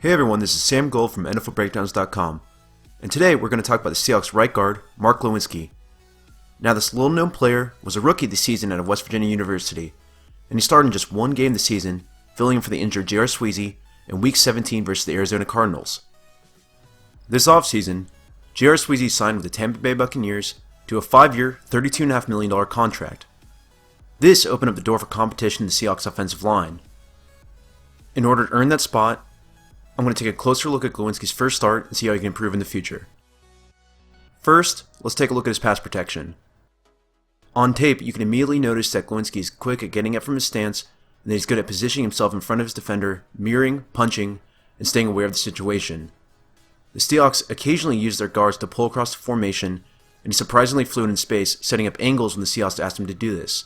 Hey everyone, this is Sam Gold from NFLBreakdowns.com, and today we're going to talk about the Seahawks right guard, Mark Glowinski. Now this little known player was a rookie this season out of West Virginia University, and he started in just one game this season, filling in for the injured Sweezy in Week 17 versus the Arizona Cardinals. This offseason, Sweezy signed with the Tampa Bay Buccaneers to a 5-year, $32.5 million contract. This opened up the door for competition in the Seahawks offensive line. In order to earn that spot, I'm going to take a closer look at Glowinski's first start and see how he can improve in the future. First, let's take a look at his pass protection. On tape, you can immediately notice that Glowinski is quick at getting up from his stance and that he's good at positioning himself in front of his defender, mirroring, punching, and staying aware of the situation. The Seahawks occasionally use their guards to pull across the formation, and he's surprisingly fluid in space, setting up angles when the Seahawks asked him to do this.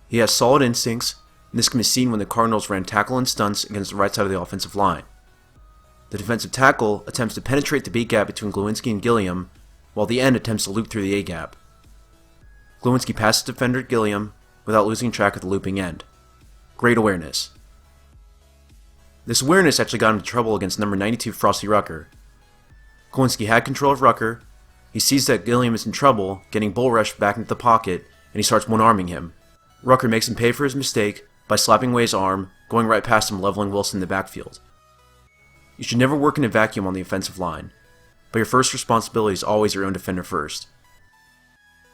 He has solid instincts, and this can be seen when the Cardinals ran tackle and stunts against the right side of the offensive line. The defensive tackle attempts to penetrate the B gap between Glowinski and Gilliam, while the end attempts to loop through the A gap. Glowinski passes defender Gilliam without losing track of the looping end. Great awareness. This awareness actually got him into trouble against number 92 Frosty Rucker. Glowinski had control of Rucker, he sees that Gilliam is in trouble, getting bull rushed back into the pocket, and he starts one-arming him. Rucker makes him pay for his mistake by slapping away his arm, going right past him, leveling Wilson in the backfield. You should never work in a vacuum on the offensive line, but your first responsibility is always your own defender first.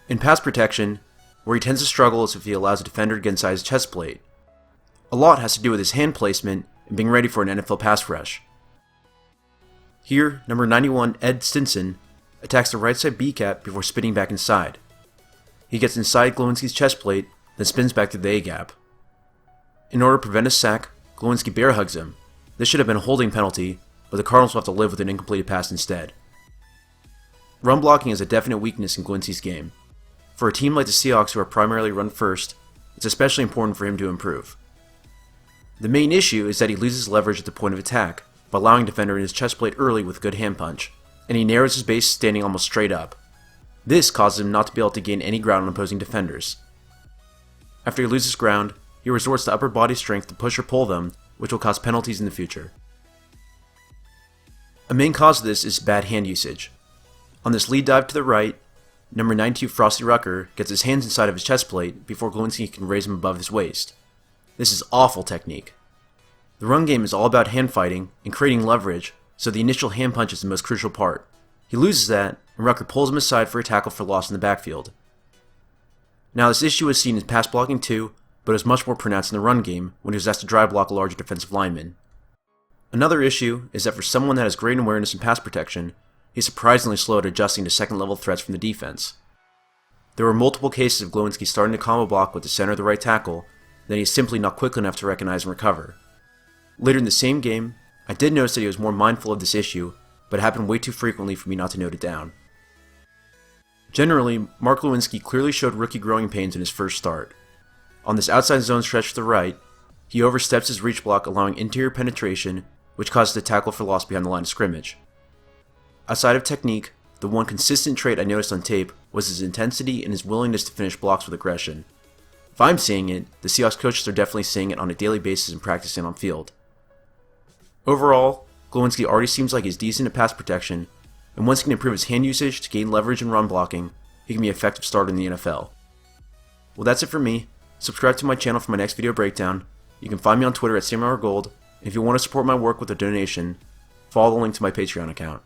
In pass protection, where he tends to struggle is if he allows a defender to get inside his chest plate. A lot has to do with his hand placement and being ready for an NFL pass rush. Here, number 91 Ed Stinson attacks the right side B gap before spinning back inside. He gets inside Glowinski's chest plate, then spins back to the A gap. In order to prevent a sack, Glowinski bear hugs him. This should have been a holding penalty, but the Cardinals will have to live with an incompleted pass instead. Run blocking is a definite weakness in Glowinski's game. For a team like the Seahawks who are primarily run first, it's especially important for him to improve. The main issue is that he loses leverage at the point of attack by allowing a defender in his chest plate early with good hand punch, and he narrows his base standing almost straight up. This causes him not to be able to gain any ground on opposing defenders. After he loses ground, he resorts to upper body strength to push or pull them, which will cause penalties in the future. A main cause of this is bad hand usage. On this lead dive to the right, number 92 Frosty Rucker gets his hands inside of his chest plate before Glowinski can raise him above his waist. This is awful technique. The run game is all about hand fighting and creating leverage, so the initial hand punch is the most crucial part. He loses that, and Rucker pulls him aside for a tackle for loss in the backfield. Now this issue is seen in pass blocking too, but is much more pronounced in the run game when he was asked to drive block a larger defensive lineman. Another issue is that for someone that has great awareness in pass protection, he's surprisingly slow at adjusting to second level threats from the defense. There were multiple cases of Glowinski starting to combo block with the center of the right tackle, then he is simply not quick enough to recognize and recover. Later in the same game, I did notice that he was more mindful of this issue, but it happened way too frequently for me not to note it down. Generally, Mark Glowinski clearly showed rookie growing pains in his first start. On this outside zone stretch to the right, he oversteps his reach block, allowing interior penetration, which causes a tackle for loss behind the line of scrimmage. Outside of technique, the one consistent trait I noticed on tape was his intensity and his willingness to finish blocks with aggression. If I'm seeing it, the Seahawks coaches are definitely seeing it on a daily basis and practicing on field. Overall, Glowinski already seems like he's decent at pass protection, and once he can improve his hand usage to gain leverage and run blocking, he can be an effective starter in the NFL. Well, that's it for me. Subscribe to my channel for my next video breakdown. You can find me on Twitter at SamRGold, and if you want to support my work with a donation, follow the link to my Patreon account.